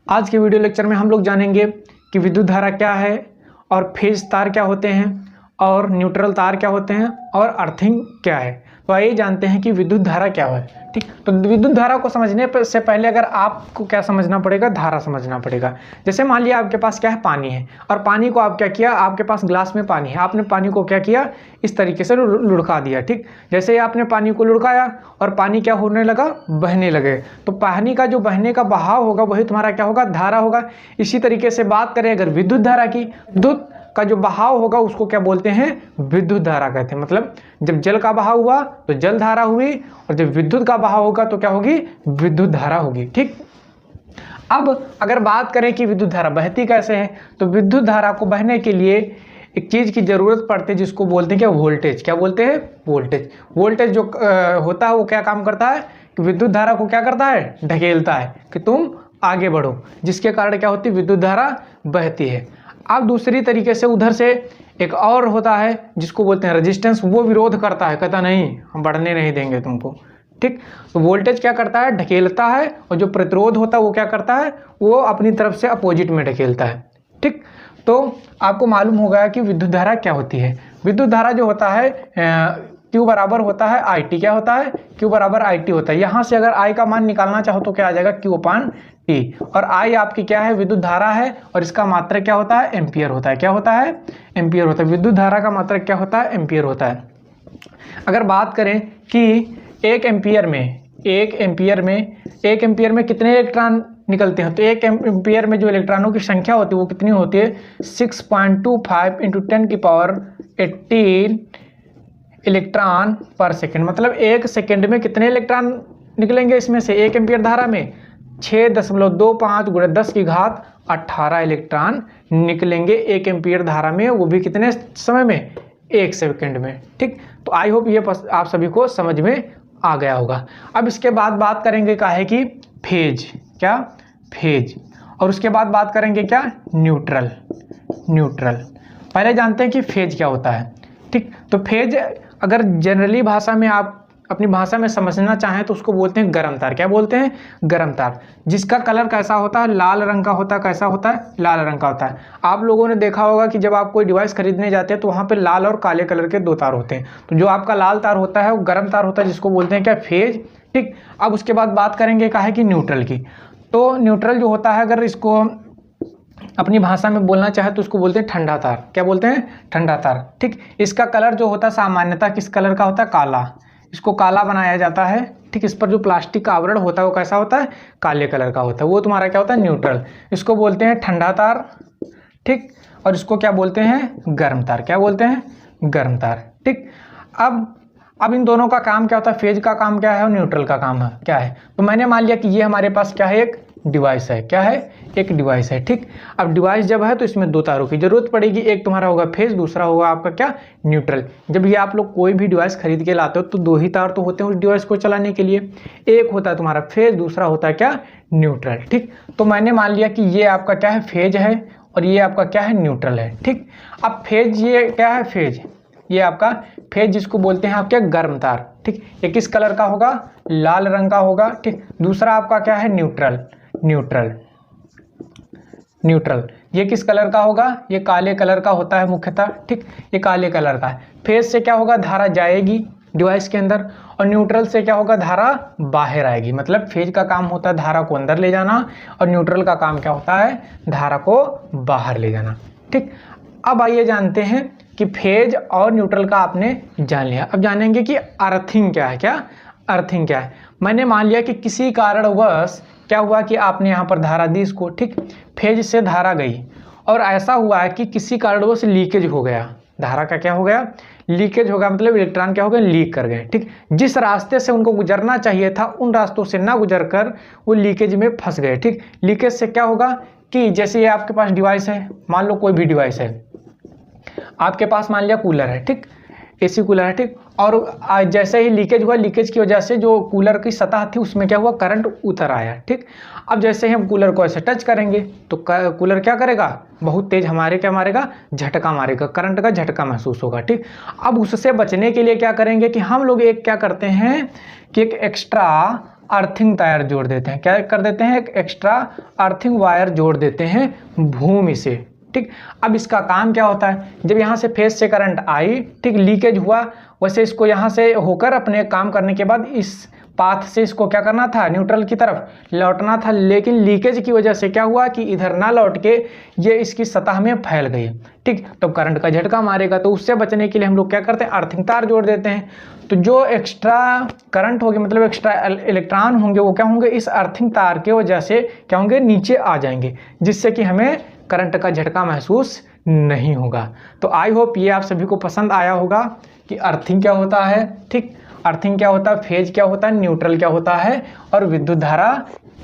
आज के video lecture में हम लोग जानेंगे कि विद्युत धारा क्या है और फेज तार क्या होते हैं और न्यूट्रल तार क्या होते हैं और अर्थिंग क्या है। तो आइए जानते हैं कि विद्युत धारा क्या है। ठीक, तो विद्युत धारा को समझने से पहले अगर आपको क्या समझना पड़ेगा, धारा समझना पड़ेगा। जैसे मान लिया आपके पास क्या है, पानी है, और पानी को आप क्या किया, आपके पास ग्लास में पानी है, आपने पानी को क्या किया, इस तरीके से लुढ़का दिया। ठीक, जैसे ही आपने पानी को लुढ़काया और पानी क्या होने लगा, बहने लगे, तो पानी का जो बहने का बहाव होगा वही तुम्हारा क्या होगा, धारा होगा। इसी तरीके से बात करें अगर विद्युत धारा की, विद्युत का जो बहाव होगा उसको क्या बोलते हैं, विद्युत धारा कहते हैं। मतलब जब जल का बहाव हुआ तो जल धारा हुई, और जब विद्युत का बहाव होगा तो क्या होगी, विद्युत धारा होगी। ठीक, अब अगर बात करें कि विद्युत धारा बहती कैसे है, तो विद्युत धारा को बहने के लिए एक चीज की जरूरत पड़ती है जिसको बोलते हैं क्या, वोल्टेज। क्या बोलते हैं, वोल्टेज। वोल्टेज जो होता है वो क्या काम करता है कि विद्युत धारा को क्या करता है, ढकेलता है कि तुम आगे बढ़ो, जिसके कारण क्या होती है, विद्युत धारा बहती है। अब दूसरी तरीके से उधर से एक और होता है जिसको बोलते हैं रेजिस्टेंस, वो विरोध करता है, कहता नहीं हम बढ़ने नहीं देंगे तुमको। ठीक, तो वोल्टेज क्या करता है, ढकेलता है, और जो प्रतिरोध होता है वो क्या करता है, वो अपनी तरफ से अपोजिट में ढकेलता है। ठीक, तो आपको मालूम होगा कि विद्युत धारा क्या होती है। विद्युत धारा जो होता है Q बराबर होता है IT। क्या होता है, Q बराबर IT होता है। यहाँ से अगर I का मान निकालना चाहो तो क्या आ जाएगा, Q/T, और I आपकी क्या है, विद्युत धारा है, और इसका मात्रक क्या होता है, एम्पियर होता है। क्या होता है, एम्पियर होता है। विद्युत धारा का मात्रक क्या होता है, एम्पियर होता है। अगर बात करें कि एक एम्पियर में कितने इलेक्ट्रॉन निकलते हैं, तो एक एम्पियर में जो इलेक्ट्रॉनों की संख्या होती है वो कितनी होती है, 6.25 × 10⁻18 इलेक्ट्रॉन पर सेकेंड। मतलब एक सेकेंड में कितने इलेक्ट्रॉन निकलेंगे, इसमें से एक एम्पियर धारा में 6.25 × 10⁻18 इलेक्ट्रॉन निकलेंगे एक एम्पियर धारा में, वो भी कितने समय में, एक सेकेंड में। ठीक, तो आई होप ये आप सभी को समझ में आ गया होगा। अब इसके बाद बात करेंगे क्या है कि फेज। क्या, फेज। और उसके बाद बात करेंगे क्या, न्यूट्रल। पहले जानते हैं कि फेज क्या होता है। ठीक, तो फेज अगर जनरली भाषा में आप अपनी भाषा में समझना चाहें तो उसको बोलते हैं गर्म तार। क्या बोलते हैं, गर्म तार, जिसका कलर कैसा होता है, लाल रंग का होता है। कैसा होता है, लाल रंग का होता है। आप लोगों ने देखा होगा कि जब आप कोई डिवाइस खरीदने जाते हैं तो वहाँ पे लाल और काले कलर के दो तार होते हैं। तो जो आपका लाल तार होता है वो गर्म तार होता है, जिसको बोलते हैं क्या, फेज। ठीक, अब उसके बाद बात करेंगे क्या है कि न्यूट्रल की। तो न्यूट्रल जो होता है, अगर इसको अपनी भाषा में बोलना चाहे तो उसको बोलते हैं ठंडा तार। क्या बोलते हैं, ठंडा तार। ठीक, इसका कलर जो होता है सामान्यतः किस कलर का होता है, काला। इसको काला बनाया जाता है। ठीक, इस पर जो प्लास्टिक का आवरण होता है वो कैसा होता है, काले कलर का होता है। वो तुम्हारा क्या होता है, न्यूट्रल। इसको बोलते हैं ठंडा तार। ठीक, और इसको क्या बोलते हैं, गर्म तार। क्या बोलते हैं, गर्म तार। ठीक, अब इन दोनों का काम क्या होता है, फेज का काम क्या है और न्यूट्रल का काम है क्या है। तो मैंने मान लिया कि ये हमारे पास क्या है, एक डिवाइस है। क्या है, एक डिवाइस है। ठीक, अब डिवाइस जब है तो इसमें दो तारों की जरूरत पड़ेगी। एक तुम्हारा होगा फेज, दूसरा होगा आपका क्या, न्यूट्रल। जब ये आप लोग कोई भी डिवाइस खरीद के लाते हो तो दो ही तार तो होते हैं उस डिवाइस को चलाने के लिए। एक होता है तुम्हारा फेज, दूसरा होता है क्या, न्यूट्रल। ठीक, तो मैंने मान लिया कि ये आपका क्या है, फेज है, और ये आपका क्या है, न्यूट्रल है। ठीक, अब फेज, ये क्या है, फेज, ये आपका फेज जिसको बोलते हैं आपके गर्म तार। ठीक, ये किस कलर का होगा, लाल रंग का होगा। ठीक, दूसरा आपका क्या है, न्यूट्रल, ये किस कलर का होगा, ये काले कलर का होता है मुख्यतः। ठीक, ये काले कलर का है। फेज से क्या होगा, धारा जाएगी डिवाइस के अंदर, और न्यूट्रल से क्या होगा, धारा बाहर आएगी। मतलब फेज का काम होता है धारा को अंदर ले जाना, और न्यूट्रल का काम क्या होता है, धारा को बाहर ले जाना। ठीक, अब आइए जानते हैं कि फेज और न्यूट्रल का आपने जान लिया। अब जानेंगे कि अर्थिंग क्या है। क्या, अर्थिंग क्या है। मैंने मान लिया कि किसी कारणवश क्या हुआ कि आपने यहाँ पर धारा दी इसको। ठीक, फेज से धारा गई, और ऐसा हुआ है कि किसी कारणवश लीकेज हो गया, धारा का क्या हो गया, लीकेज हो गया। मतलब इलेक्ट्रॉन क्या हो गए, लीक कर गए। ठीक, जिस रास्ते से उनको गुजरना चाहिए था उन रास्तों से ना गुजर कर वो लीकेज में फंस गए। ठीक, लीकेज से क्या होगा कि जैसे ये आपके पास डिवाइस है, मान लो कोई भी डिवाइस है आपके पास, मान लिया कूलर है। ठीक, एसी कूलर है। ठीक, और जैसे ही लीकेज हुआ, लीकेज की वजह से जो कूलर की सतह थी उसमें क्या हुआ, करंट उतर आया। ठीक, अब जैसे ही हम कूलर को ऐसे टच करेंगे तो कूलर क्या करेगा, बहुत तेज हमारे क्या मारेगा, झटका मारेगा, करंट का झटका महसूस होगा। ठीक, अब उससे बचने के लिए क्या करेंगे कि हम लोग एक क्या करते हैं कि एक एक्स्ट्रा अर्थिंग तार जोड़ देते हैं। क्या कर देते हैं? एक एक्स्ट्रा अर्थिंग वायर जोड़ देते हैं भूमि से। ठीक, अब इसका काम क्या होता है? जब यहाँ से फेज से करंट आई, ठीक, लीकेज हुआ, वैसे इसको यहाँ से होकर अपने काम करने के बाद इस पाथ से इसको क्या करना था? न्यूट्रल की तरफ लौटना था, लेकिन लीकेज की वजह से क्या हुआ कि इधर ना लौट के ये इसकी सतह में फैल गई। ठीक, तो करंट का झटका मारेगा, तो उससे बचने के लिए हम लोग क्या करते हैं? अर्थिंग तार जोड़ देते हैं। तो जो एक्स्ट्रा करंट होगी, मतलब एक्स्ट्रा इलेक्ट्रॉन होंगे, वो क्या होंगे? इस अर्थिंग तार के वजह से क्या होंगे? नीचे आ जाएंगे, जिससे कि हमें करंट का झटका महसूस नहीं होगा। तो आई होप ये आप सभी को पसंद आया होगा कि अर्थिंग क्या होता है। ठीक, अर्थिंग क्या होता है, फेज क्या होता है, न्यूट्रल क्या होता है, और विद्युत धारा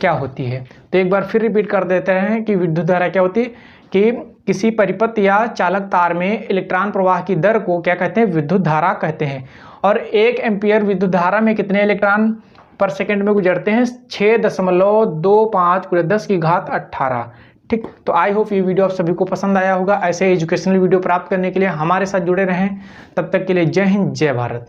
क्या होती है। तो एक बार फिर रिपीट कर देते हैं कि विद्युत धारा क्या होती है कि किसी परिपथ या चालक तार में इलेक्ट्रॉन प्रवाह की दर को क्या कहते हैं? विद्युत धारा कहते हैं। और 1 एम्पीयर विद्युत धारा में कितने इलेक्ट्रॉन पर सेकंड में गुजरते हैं? 6.25 × 10⁻18। ठीक, तो आई होप ये वीडियो आप सभी को पसंद आया होगा। ऐसे एजुकेशनल वीडियो प्राप्त करने के लिए हमारे साथ जुड़े रहें। तब तक के लिए जय हिंद, जय भारत।